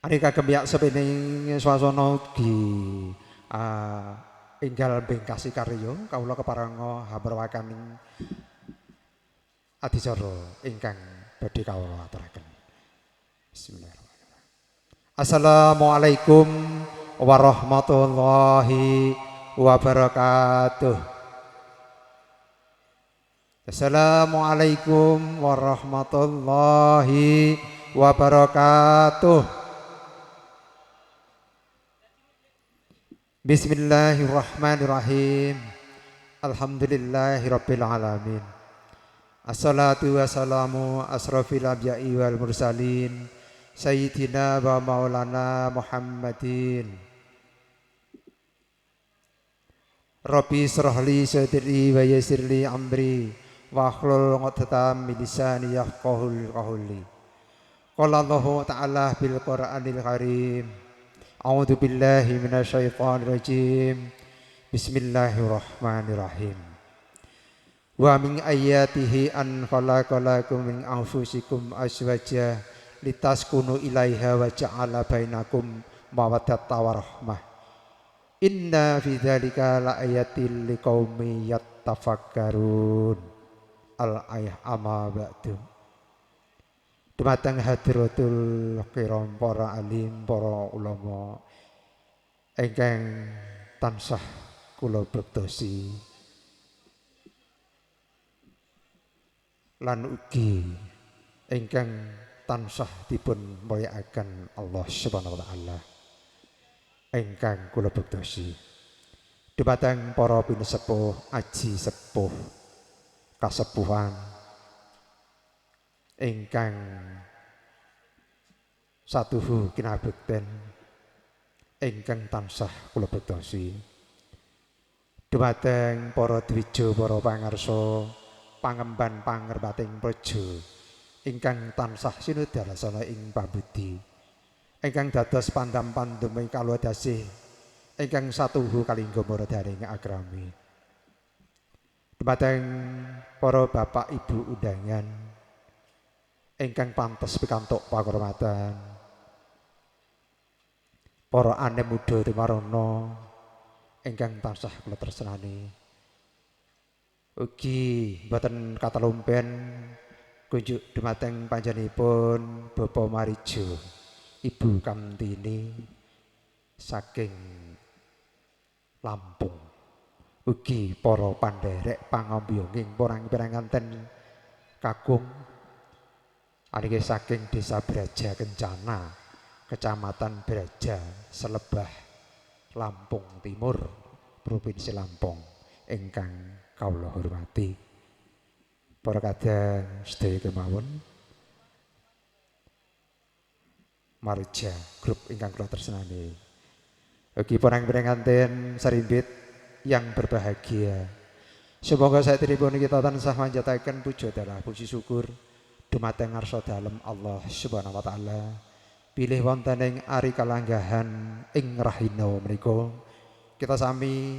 Ari kagem yak sepening swasana ugi enggal bengkasi karya kawula keparenga hamerwakaning adicara ingkang badhe kawula aturaken. Bismillahirrahmanirrahim. Assalamualaikum warahmatullahi wabarakatuh. Assalamualaikum warahmatullahi wabarakatuh. Bismillahirrahmanirrahim. Alhamdulillahirabbil alamin. Assalatu wassalamu asrofil anbiya'i wal mursalin sayyidina wa maulana Muhammadin. Rabbi shrahli sadri wa yassirli amri wa hlul 'uqdatam min lisani yafqahul qawli. Qala Allahu ta'ala bil Qur'anil Karim. A'udzu billahi minasyaitonir rajim. Bismillahirrahmanirrahim. Wa min ayatihi an khalaqalakum min anfusikum azwaja litaskunu ilaiha wa ja'ala bainakum mawaddatan warahmah. Inna fi dzalika laayatil liqaumi yattafakkarun. Al-ayah amma ba'du. Dumateng hadratul kiram para alim, para ulama ingkang tansah kula bektosi lan ugi ingkang tansah dipun mulyakaken Allah Subhanahu wa taala ingkang kula bektosi. Dumateng para pinisepuh, aji sepuh, kasepuhan ingkang satuhu kinabekten ingkang tansah kula bektosi. Dumateng para dwija, para pangarsa, pangemban pangerbating praja ingkang tansah sinudarsana ing pambudi, ingkang dados pandam-pandemi kalodasih ingkang satuhu kalingga maradaning agrami. Dumateng para bapak ibu undangan ingkang pantes pikantuk pakurmatan, para anem muda timarana ingkang tansah kula tresnani, ugi boten katalumpen kunjuk dumateng panjenenganipun Bapak Marijo, Ibu Kamtini saking Lampung, ugi para pandherek pangambyonging pirang-piranganten kakung aniki saking Desa Braja Kencana, Kecamatan Braja, Selebah, Lampung Timur, Provinsi Lampung ingkang kawula hormati. Para kadang sedaya kemawon Marja grup ingkang kula tresnani. Ugi pirang-piranganten sarimbit yang berbahagia. Semoga satripun kita tansah manjataken puja dalah puji syukur dumateng ngarsa dalem Allah Subhanahu wa taala. Pilih wonten ing ari kalanggahan ing rahina menika kita sami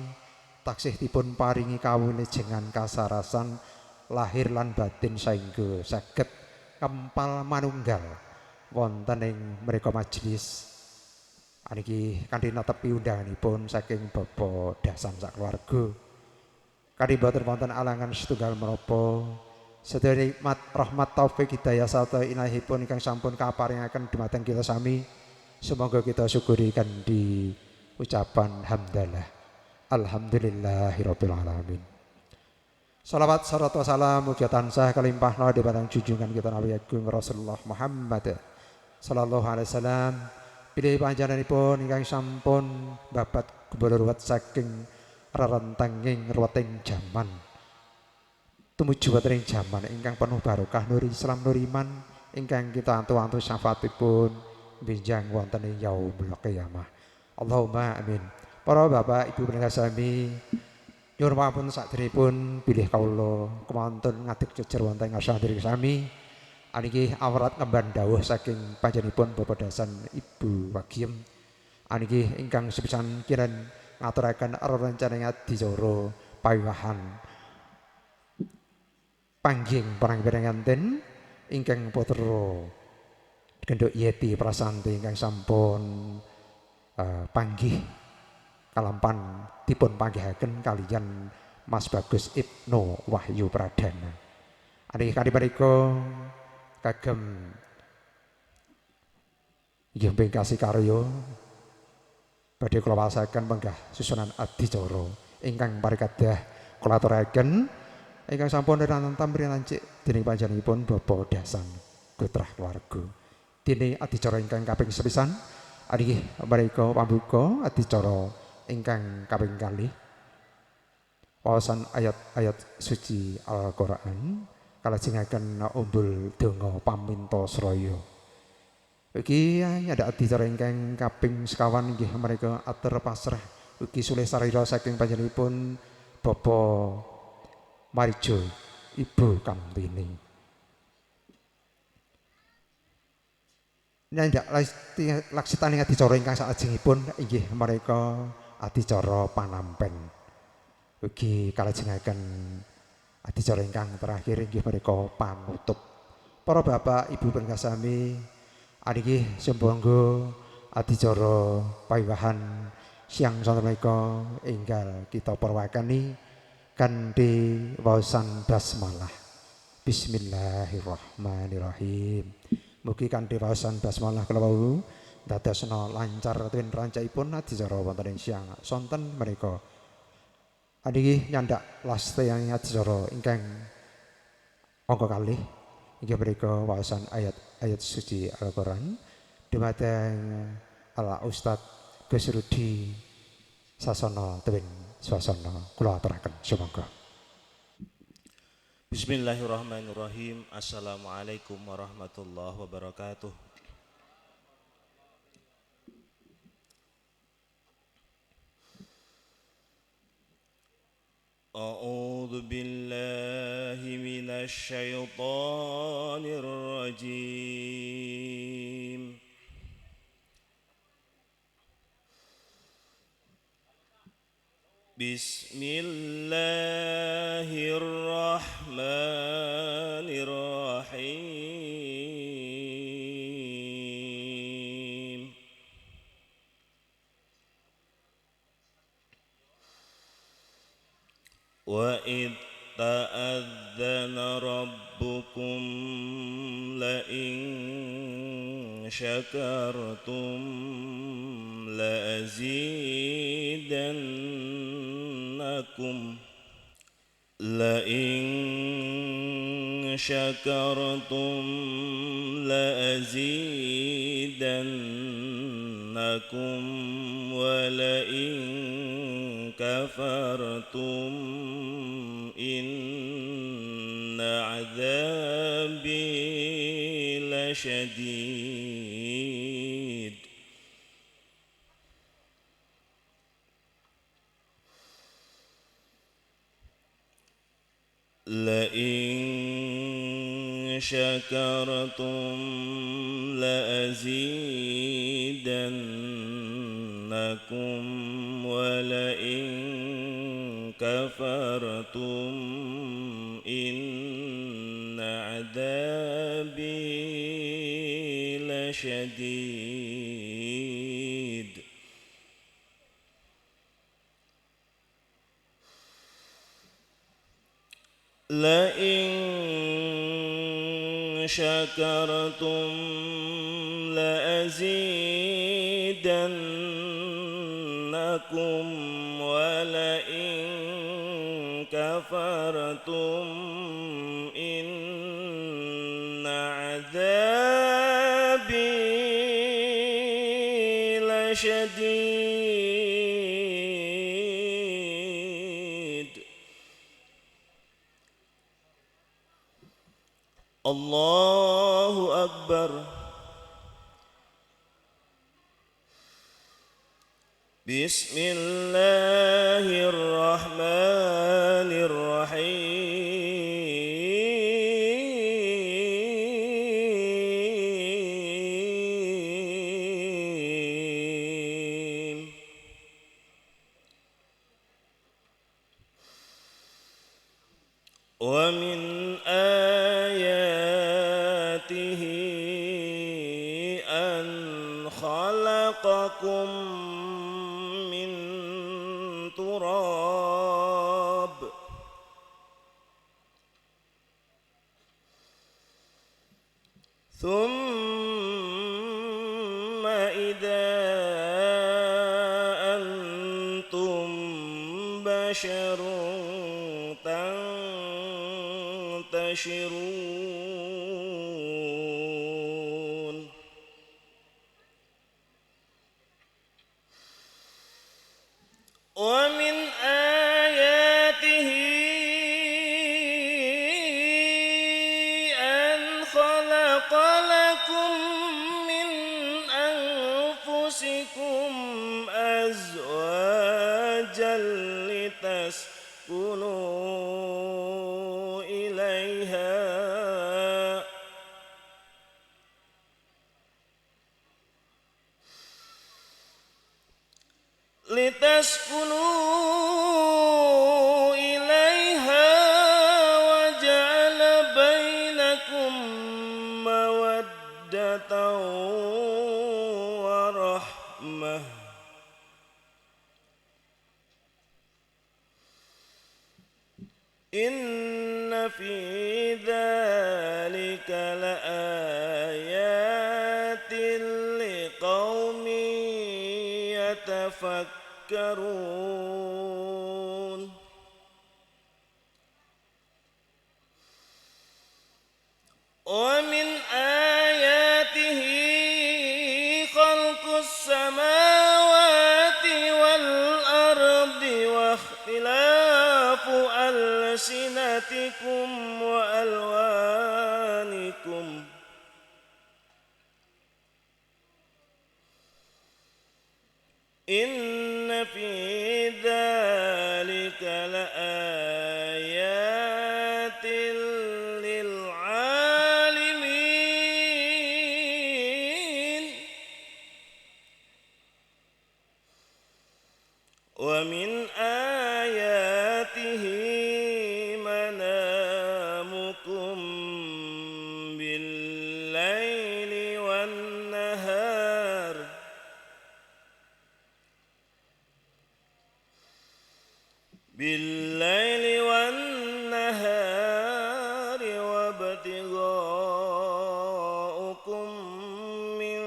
taksih dipun paringi kawilujengan kasarasan lahir lan batin saengga saged kempal manunggal wonten ing mrika majelis aniki kanthi netepi undanganipun saking Bapak Dasan sak keluarga. Kanthi boten wonten alangan setunggal menapa sedaya nikmat rahmat taufik hidayah sarta inayahipun ingkang sampun kaparingaken dumateng kita sami, semoga kita syukuri kanthi ucapan hamdalah alhamdulillahirabbil alamin. Salawat sarta salam mugi tansah kalimpahna dumateng junjungan kita Nabi Agung Rasulullah Muhammad sallallahu alaihi wasallam. Pilih panjenenganipun ingkang sampun babat gubernur saking rerentenging ruweting jaman tumuju wonten jaman ingkang penuh barokah nur Islam nur iman ingkang kita antu-antu syafaatipun benjang wonten ing yaumul qiyamah. Allahumma amin. Para bapak ibu pendengar sami nyuwun pamun sakderepipun bilih kawula kemanten ngadeg jejer wonten ngarsa diri sami aniki awrat ngemban dawuh saking panjenenganipun Bapak Dasan Ibu Wagiem aniki ingkang sepisan kiren ngaturaken rerencananya adicara pawiwahan pangging perang-peranganten ingkang putra genduk Yeti Prasanti ingkang sampun panggih kalampan dipun panggihaken kaliyan Mas Bagus Ibnu Wahyu Pradana. Niki kanthi menika kagem inggih pingkasi karya badhe kula wasaken menggah susunan adicara ingkang parikadah kula aturaken ingkang sampun renan tamri lancik dening panjenenganipun Bapak Dasan Putra Keluarga. Dene adicara ingkang kaping sepisan niki menika pambuka adicara ingkang kaping kalih wawasan ayat-ayat suci Al-Qur'an kalajengaken umbul donga paminta sraya. Iki ada adicara ingkang kaping sekawan inggih menika atur pasrah ugi sulih sarira saking panjenenganipun Bapak Marijo Ibu Kamtini. Nyandak laksitaning adicara ingkang salajengipun inggih menika adicara panampen. Ugi kalajengaken adicara ingkang terakhir inggih menika panutup. Para bapak ibu penggasami niki sembangga adicara pawiwahan siang sonten menika enggal kita perwakani kanthi waosan basmalah. Bismillahirrahmanirrahim. Mugi kanthi waosan basmalah kala wau dadosna lancar tuwin rancaipun adicara wonten ing siang sonten menika. Niki nyandak lasteyang adicara ingkang angka kalih inggih menika waosan ayat-ayat suci Al-Qur'an dumateng ala Ustaz Gus Rudi Sasana Tuwin Swasana kula aturaken sumangga. Bismillahirrahmanirrahim. Assalamualaikum warahmatullahi wabarakatuh. A'udzu billahi minasy syaithanir rajim. Bismillahirrahmanirrahim. Wa id ta'adzana rabbukum la in syakartum la azidannakum la in syakartum la azidannakum wa la in kafartum inna adzabi lasyadid. La in syakartum la azidannakum wa la in kafartum inna adzabi lasyadid. La in syakartum la azidannakum wa la in kafartum inna adzabi lasyadid. Allahu Akbar. Bismillahirrahmanirrahim. Wa min ayatihi أن خلقكم من تراب ثم إذا أنتم بشر تنتشرون ومن آياته أن خلق لكم من أنفسكم أزواجا لتسكنوا إليها وجعل بينكم مودة ورحمة إن في ذلك لآيات لقوم يتفكرون ومن آياته خلق السماوات والأرض واختلاف ألسنتكم وألوانكم إن في ذلك لآيات للعالمين ومن آياته منامكم بالليل والنهار وابتغاؤكم من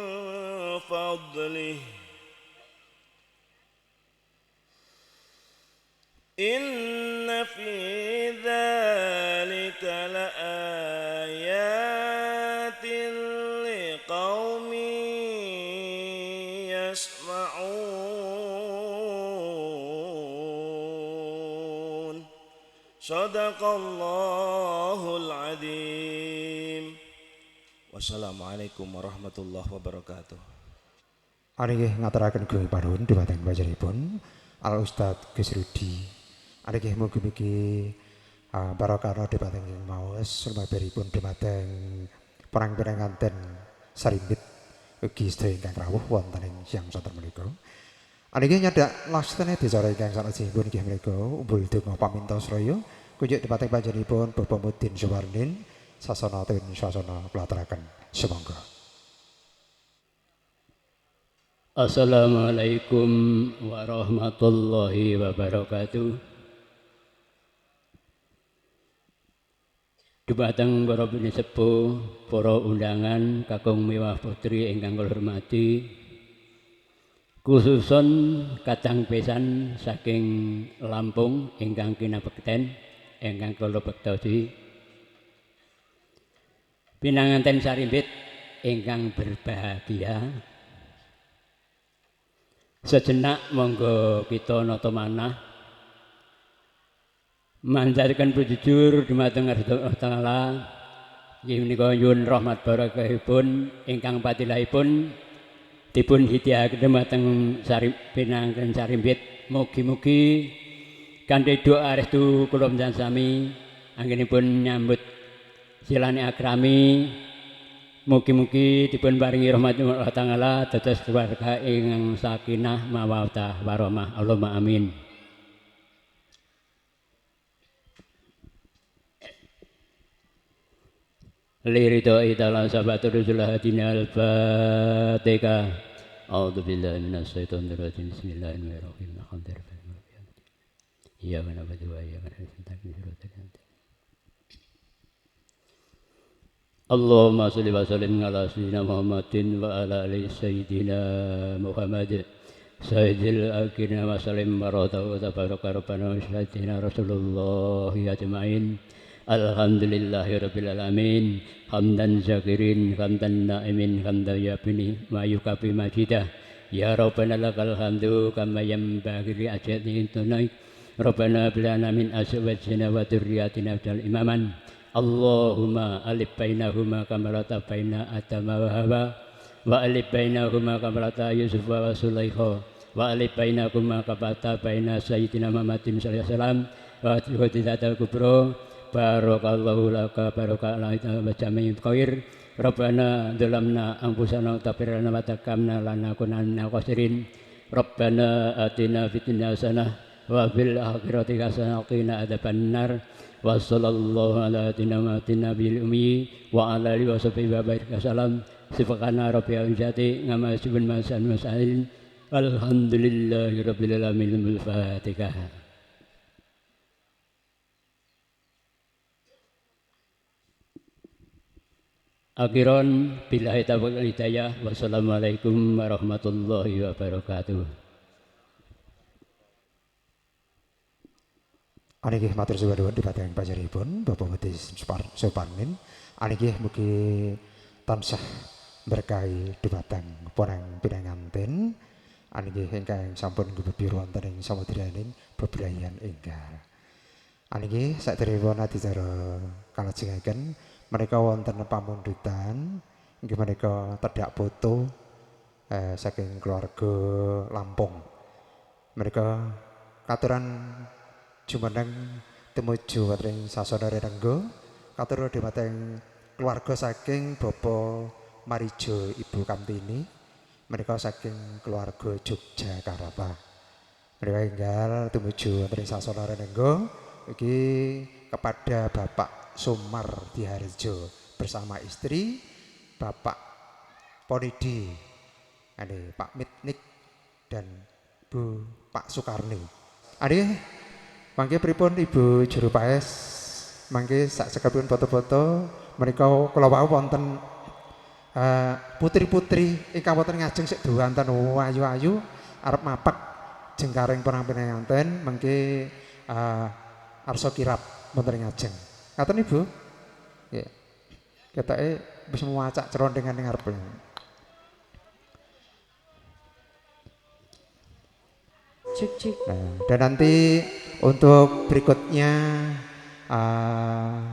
فضله إن في ذلك لآيات لقوم يسمعون صدق الله العظيم Wassalamualaikum warahmatullahi wabarakatuh. Ari nggih ngaturaken gunging panuwun dhumateng panjenenganipun Al Ustaz Gus Rudi. Ari nggih mugi-mugi barokah dhumateng ing maos sumebaripun dhumateng perang-perang nganten sarimbit ugi sedaya ingkang rawuh wonten ing siang sonten menika. Ari nggih nyadak lastene dicara ingkang salajengipun nggih menika umbul donga pamintos raya kunjuk dhumateng panjenenganipun Bapak Mudin Suwarnin sasana ten sasana kulaturaken sumangga. Assalamualaikum warahmatullahi wabarakatuh. Dhumateng para pinisepuh, para undangan kakung miwah putri ingkang kula hormati, khususon kadang pesan saking Lampung ingkang kinabekten ingkang kula bektosi, pinanganten sarimbit ingkang berbahagia. Sejenak monggo kita nata manah manjaraken jujur dumateng Allah Taala inggih menika nyuwun rahmat barakahipun ingkang patilahipun dipun hidayah dumateng pinanganten sarimbit. Mugi-mugi kanthi doa restu kula panjenengan sami anggenipun nyambut silane akrami. Mugi-mugi dipun paringi rahmat Allah Ta'ala dados keluarga ingkang sakinah mawaddah warahmah. Allahumma amin. liridai ta'ala sabatul hadina al-fatihah. A'udzu billahi minasyaitonir rajim. Bismillahirrahmanirrahim. Iya kana batu ya kana sintakin. Allahumma sholli wa sallim ala sayyidina Muhammadin wa ala ali sayyidina Muhammad sayyidil akhirina wa sallim barata wa tabaraka rabbana wa sayyidina Rasulullah ajma'in. Alhamdulillahi rabbil alamin. Hamdan syakirin, hamdan na'imin, hamdan yabini ma yukafi majidah. Ya Rabbana lakal hamdu kama yanbaghi li ajati tunai. Rabbana bilana min azwajina wa dzurriyyatina afdal imaman. Allahumma alif bainahuma kama lata baina Adama wa Hawa wa alif bainahuma kama lata Yusuf wa Sulaikha wa alif bainahuma kama lata baina Sayyidina Muhammadin sallallahu alaihi wasallam wa hadisatul kubra. Barakallahu laka barakallahu wa jami'il khair. Rabbana dzalamna anfusana taghfir lana wa takamna lana kunanna khasirin. Rabbana atina fid dunya hasanah wa fil akhirati hasanah wa qina adzabannar. Wa sallallahu ala sayyidina nabiyil ummi wa ala alihi wa sahbihi wa barik wasallam. Subhana rabbiyal izzati amma yasifun wa salamun alal alhamdulillahi rabbil alamin. Al-Fatihah. Akhiran billahi taufiq wal hidayah. Wassalamualaikum warahmatullahi wabarakatuh. Aniki matur suwun dhumateng panjenenganipun Bapak Bupati Suparmin. Aniki mugi tansah berkahi dhumateng porang pinanganten. Aniki ingkang sampun gumebyur wonten ing samudraning bebrayan enggal. Aniki saderengipun adicara kalajengaken menika wonten pamundutan inggih menika tedhak foto saking keluarga Lampung. Menika katuran jumeneng tumuju wonten sasana Renggo katur dhumateng keluarga saking Bapak Marijo Ibu Kamtini menika saking keluarga Yogyakarta. Menika enggal tumuju wonten sasana Renggo iki kepada Bapak Sumar Diharjo bersama istri Bapak Ponidi, Pak Mitnik dan Bu Pak Sukarni. Mangke pripun Ibu Juru Paes, mangke sak sekapipun foto-foto menika kula wau wonten putri-putri ingkang wonten ngajeng sik duwanten ayu-ayu arep mapak jengkaring porang pinanganten mangke arsa kirap wonten ngajeng. Ngaten Ibu? Nggih. Ketoke wis muacak cerondengan ning ngarep. Cik. Nah, dan nanti untuk berikutnya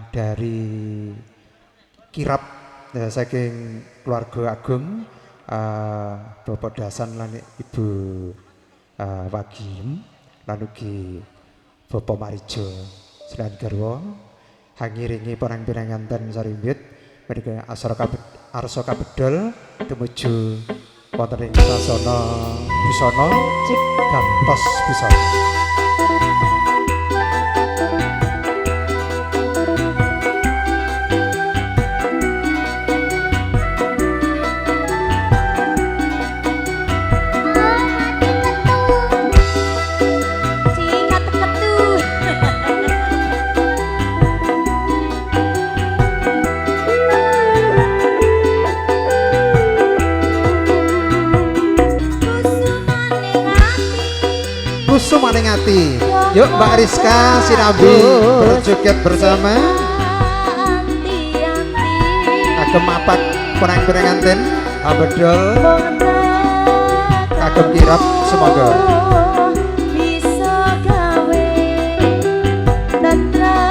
dari kirap saking keluarga agung Bapak Dasan lan Ibu Wagiem lan ugi Bapak Marijo Selain garwa hangiringi porang pinanganten sarimbit menika arsa kabedol tumuju wonten ing sasana busana gantos busana. Maning ati. Yuk Mbak Rizka Sinabi berjoget bersama. Kagem mapak porang pinanganten abedol kagem kirap semoga Jor kelingan jroning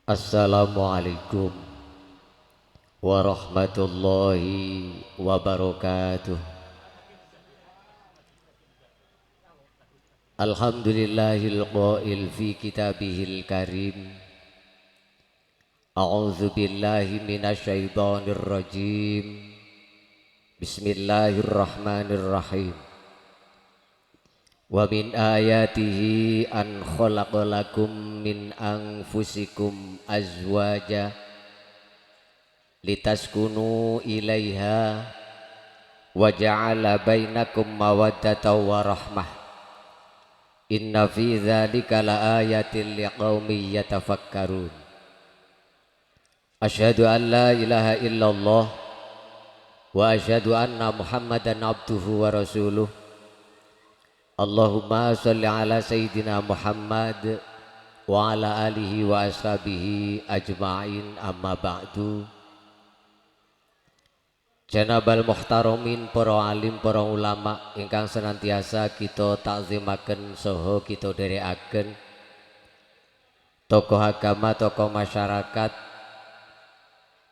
Assalamualaikum warahmatullahi wabarakatuh. Alhamdulillahil qail fi kitabihil karim. A'udzu billahi minasyaitonir rajim. Bismillahirrahmanirrahim. Wa min ayatihi an khalaqalakum min anfusikum azwaja litaskunu ilaiha wa ja'ala bainakum mawaddatan wa rahmah. Inna fi dzalika laayatin liqaumin yatafakkarun. Asyhadu an la ilaha illallah wa asyhadu anna Muhammadan abduhu wa rasuluh. Allahumma sholli ala sayyidina Muhammad wa ala alihi wa ashabihi ajma'in, amma ba'du. Janabal muhtaramin, para alim, para ulama ingkang senantiasa kita takzimaken saha kita dherekaken, tokoh agama, tokoh masyarakat,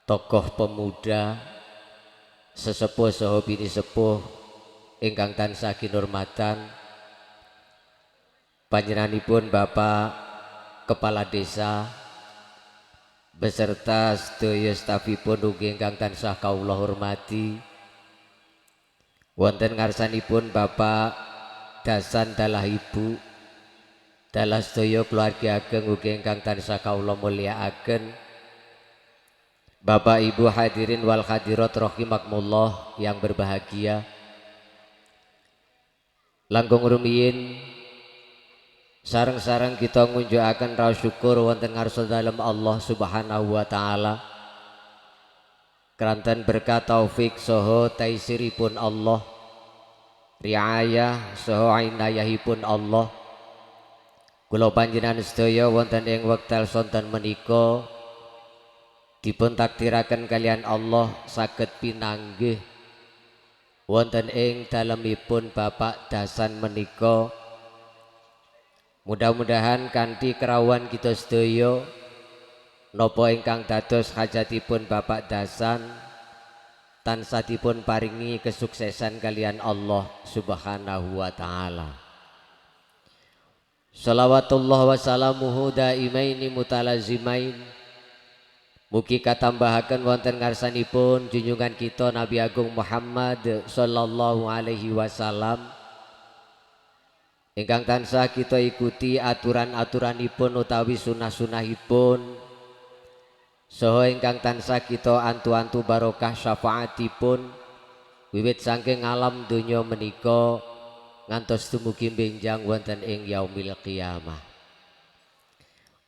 tokoh pemuda, sesepuh saha bini sepuh ingkang tansah kinurmatan panjenenganipun Bapak Kepala Desa beserta sedaya stafipun ugi ingkang tansah kawula hormati. Wonten ngarsanipun Bapak Dasan dalah Ibu dalah sedaya keluarga ageng ugi ingkang tansah kawula mulyakaken. Bapak Ibu hadirin wal hadirat rahimakumullah yang berbahagia. Langkung rumiyin sareng-sareng kita ngunjukaken raos syukur wonten ngarsa dalem Allah Subhanahu wa taala. Keranten berkat taufik saha taisiripun Allah, riayah saha inayahipun Allah, kula panjenengan sedaya wonten ing wekdal sonten menika dipun takdiraken kalian Allah saged pinanggih wonten ing dalemipun Bapak Dasan menika. Mudah-mudahan kanthi kerawan kita sedaya napa ingkang dados hajatipun Bapak Dasan tansah dipun paringi kesuksesan kalian Allah Subhanahu wa taala. Shalawatullah wa salamuhu daimaini mutalazimain. Mugi katambahaken wonten ngarsanipun junjungan kita Nabi Agung Muhammad sallallahu alaihi wasallam ingkang tansah kita ikuti aturan-aturanipun utawi sunah-sunahipun, saha ingkang tansah kita antu-antu barokah syafaatipun wiwit saking alam donya menika ngantos dumugi benjang wonten ing yaumil qiyamah.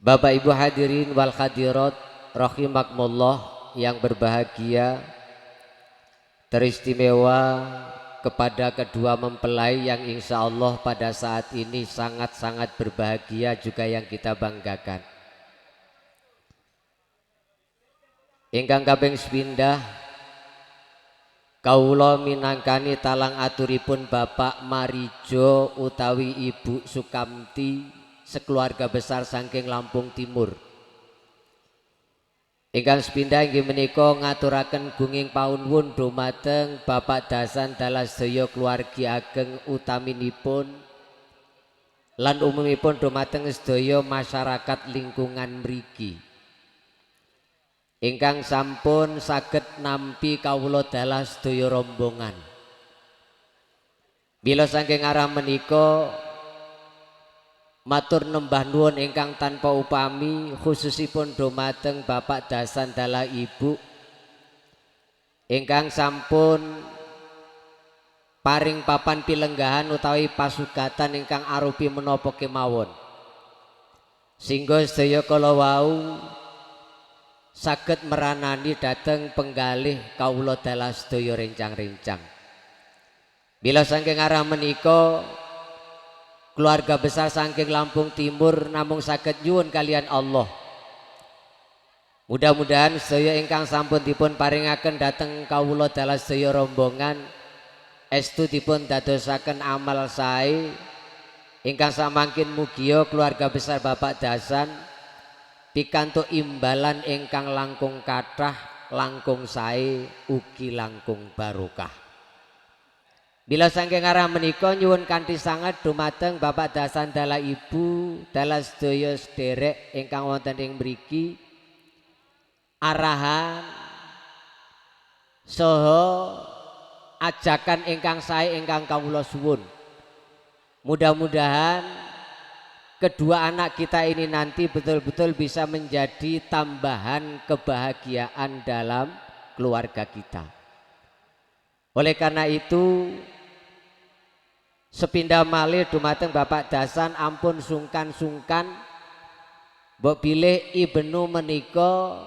Bapak Ibu hadirin wal hadirat rahimakumullah yang berbahagia, teristimewa kepada kedua mempelai yang insya Allah pada saat ini sangat-sangat berbahagia juga yang kita banggakan. Ingkang kaping sepindhah kawula minangkani talang aturipun Bapak Marijo utawi Ibu Sukamti sekeluarga besar saking Lampung Timur. Ingkang sepindhah inggih menika ngaturaken gunging panuwun dumateng Bapak Dasan dalas sedaya keluargi ageng utaminipun lan umumipun dumateng sedaya masyarakat lingkungan mriki. Ingkang sampun saged nampi kawula dalas sedaya rombongan. Bila saking arah menika matur nembah nuwun ingkang tanpa upami khususipun dumateng Bapak Dasan dalah Ibu ingkang sampun paring papan pilenggahan utawi pasugatan ingkang arupi menapa kemawon sehingga sedaya kala wau saged meranani dhateng penggalih kawula dalah sedaya rencang-rencang. Bila saking arah menika keluarga besar saking Lampung Timur namung saged nyuwun kalian Allah. Mudah-mudahan sedaya ingkang sampun dipun paringaken dhateng kawula dalah sedaya rombongan estu dipun dadosaken amal sae ingkang samangkin mugia keluarga besar Bapak Dasan pikantuk imbalan ingkang langkung kathah, langkung sae, ugi langkung barokah. Bila saking arah menika nyuwun kanthi sanget dumateng Bapak Dasan dalah Ibu dalah sedaya sederek ingkang wonten ing mriki arahan saha ajakan ingkang sae ingkang kawula suwun. Mudah-mudahan kedua anak kita ini nanti betul-betul bisa menjadi tambahan kebahagiaan dalam keluarga kita. Oleh karena itu sepindah malih dumateng Bapak Dasan ampun sungkan-sungkan mbok bilih ibnu menika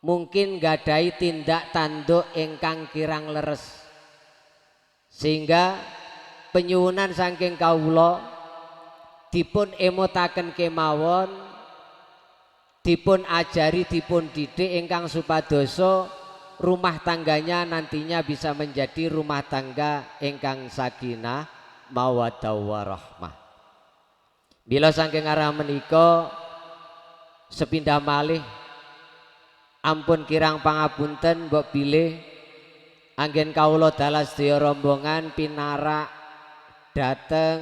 mungkin gadai tindak tanduk ingkang kirang leres sehingga penyuwunan saking kawula dipun emutaken kemawon dipun ajari dipun didik ingkang supadoso rumah tangganya nantinya bisa menjadi rumah tangga ingkang sakinah mawaddah warahmah. Bila saking arah menika sepindah malih ampun kirang pangapunten mbok bilih anggen kawula dalah sedaya rombongan pinarak dhateng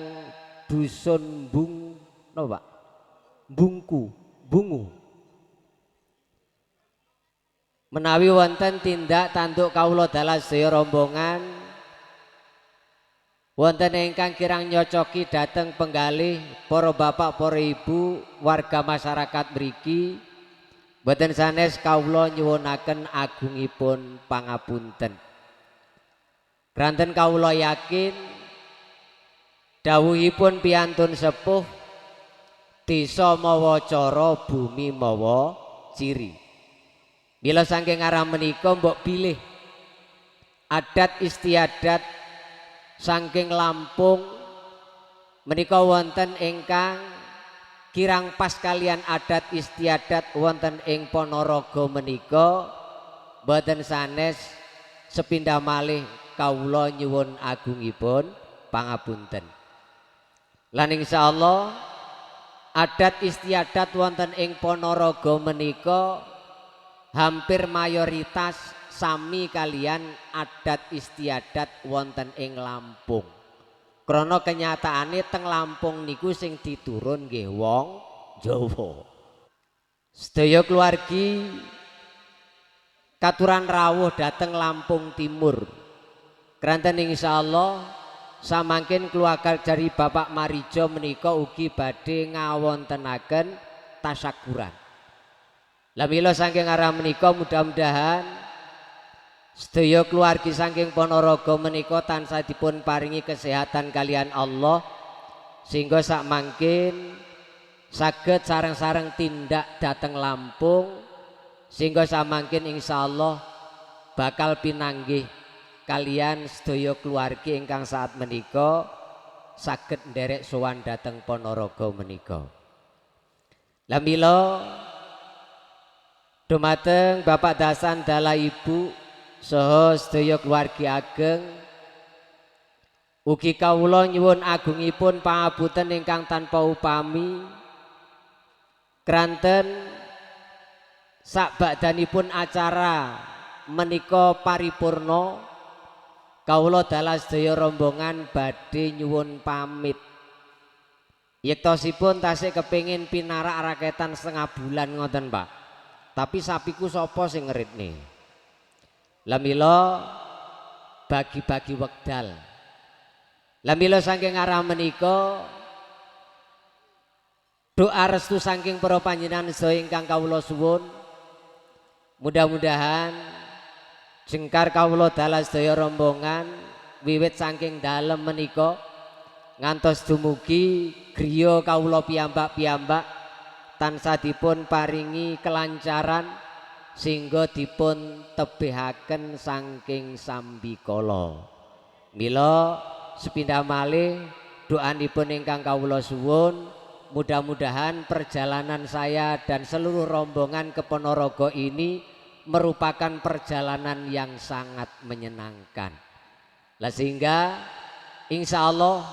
dusun Bungu menawi wonten tindak tanduk kawula dalah sedaya rombongan wonten ingkang kirang nyocoki dhateng penggalih para bapak para ibu warga masyarakat mriki boten sanes kawula nyuwunaken agungipun pangapunten. Granten kawula yakin dawuhipun piyantun sepuh desa mawa cara bumi mawa ciri. Bila saking arah menika mbok bilih adat istiadat saking Lampung menika wonten ingkang kirang pas kalian adat istiadat wonten ing Ponorogo menika boten sanes sepindah malih kawula nyuwun agungipun pangapunten. Lan insyaallah adat istiadat wonten ing Ponorogo menika hampir mayoritas sami kalian adat istiadat wonten ing Lampung. Krana kenyataane teng Lampung niku sing diturun nggih wong Jawa. Sedaya keluargi katuran rawuh dhateng Lampung Timur. Kranten insyaallah samangkin keluarga dari Bapak Marijo menika ugi badhe ngawontenaken tasyakuran. Lah mila saking arah menika mudah-mudahan sedaya keluargi saking Ponorogo menika tansah dipun paringi kesehatan kalian Allah sehingga sak mangkin saged sareng-sareng tindak dhateng Lampung sehingga sak mangkin insyaallah bakal pinanggih kalian sedaya keluargi ingkang saat menika saged nderek sowan dhateng Ponorogo menika. Lah mila dumateng Bapak Dasan dalah Ibu saha sedaya keluargi ageng ugi kawula nyuwun agungipun pangapunten ingkang tanpa upami kranten Sakbadanipun acara menika paripurna, kawula dalah sedaya rombongan badhe nyuwun pamit. Yektosipun tasih kepingin pinarak raketan setengah bulan ngoten Pak. Tapi sapiku sapa sing ngeritne? Lah mila bagi-bagi wekdal. Lah mila saking arah menika doa restu saking para panjenengan sedaya ingkang kawula suwun, mudah-mudahan jengkar kawula dalah sedaya rombongan wiwit saking dalem menika ngantos dumugi griya kawula piyambak-piyambak tansah dipun paringi kelancaran sehingga dipun tebihaken saking sambikala. Mila sepindah malih doanipun ingkang kawula suwun, mudah-mudahan perjalanan saya dan seluruh rombongan ke Ponorogo ini merupakan perjalanan yang sangat menyenangkan. Lah sehingga insya Allah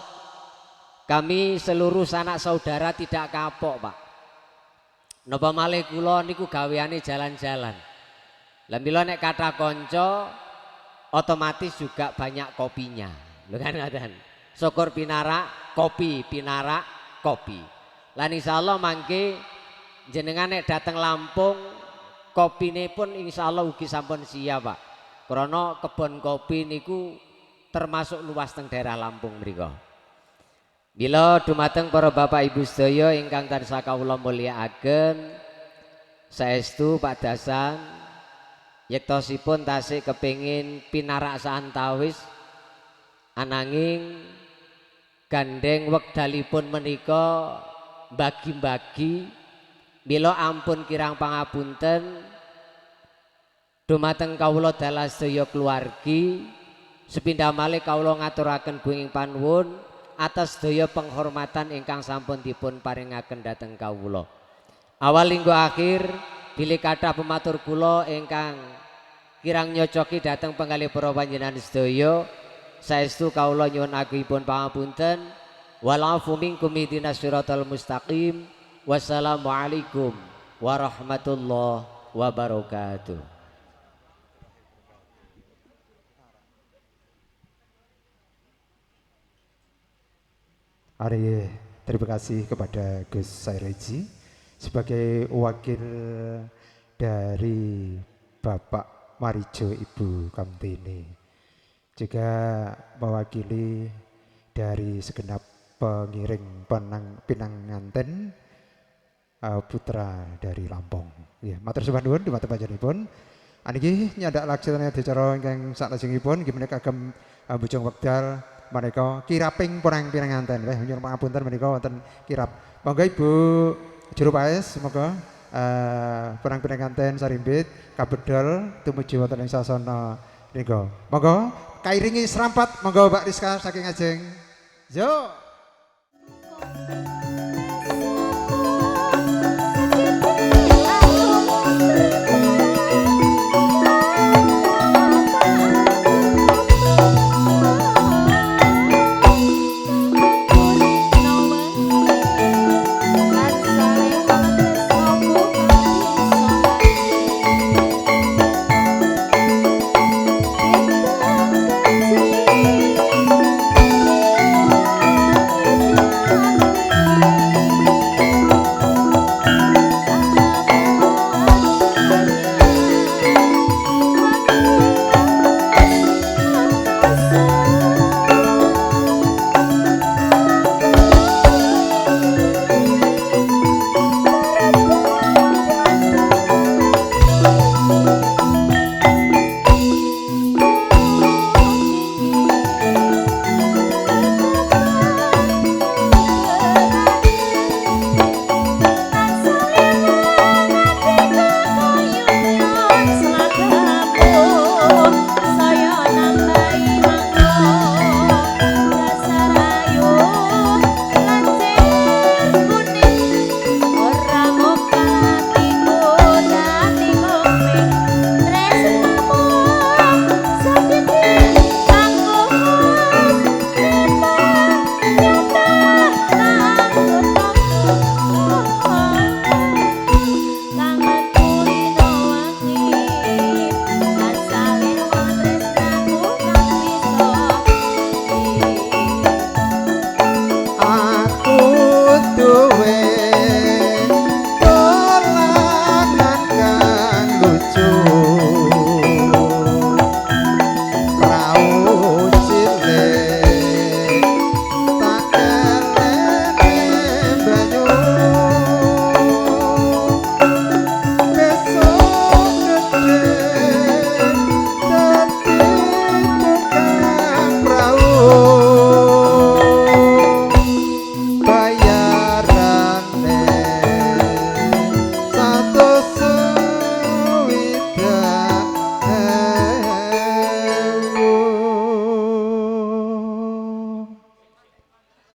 kami seluruh sanak saudara tidak kapok Pak. Napa malih kula niku gaweane jalan-jalan. Lah mila nek kata konco otomatis juga banyak kopinya. Lho kan ngoten. Syukur pinarak kopi, pinarak kopi. Lan insyaallah mangke jenengan nek dateng Lampung kopine pun insyaallah ugi sampun siap Pak. Krana kebon kopi niku termasuk luas teng daerah Lampung mriku. Bila dumateng para bapak ibu sedaya ingkang tansah kawula mulyakaken, saestu Pak Dasan yektosipun tasih kepingin pinarak saantawis ananging gandeng wekdalipun menika bagi-bagi. Mila ampun kirang pangapunten dumateng kawula dalah sedaya keluargi, sepindah malih kawula ngaturaken gunging panuwun atas sedaya penghormatan ingkang sampun dipun paringaken dhateng kawula. Awal hingga akhir bilih kathah pematur kula ingkang kirang nyocoki dhateng penggalih para panjenengan sedaya, saestu kawula nyuwun agungipun pangapunten. Walafu minkum ihdinas siratal mustaqim. Wassalamualaikum warahmatullahi wabarakatuh. Ari, terima kasih kepada Gus Saireji sebagai wakil dari Bapak Marijo Ibu Kamtini, juga mewakili dari segenap pengiring pinanganten putra dari Lampung. Ya, matur sembah nuwun dumateng panjenenganipun. Aniki nyandak laksana acara ingkang salajengipun nggih menika kagem bujung wekdal maneka kiraping porang pinanganten. Nggih nyuwun pangapunten menika wonten kirap. Monggo Ibu juru paes monggo porang pinanganten sarimbit kabedol tumuju wonten ing sasana nika. Monggo kairingi serampat monggo Mbak Rizka saking ajeng. Yo.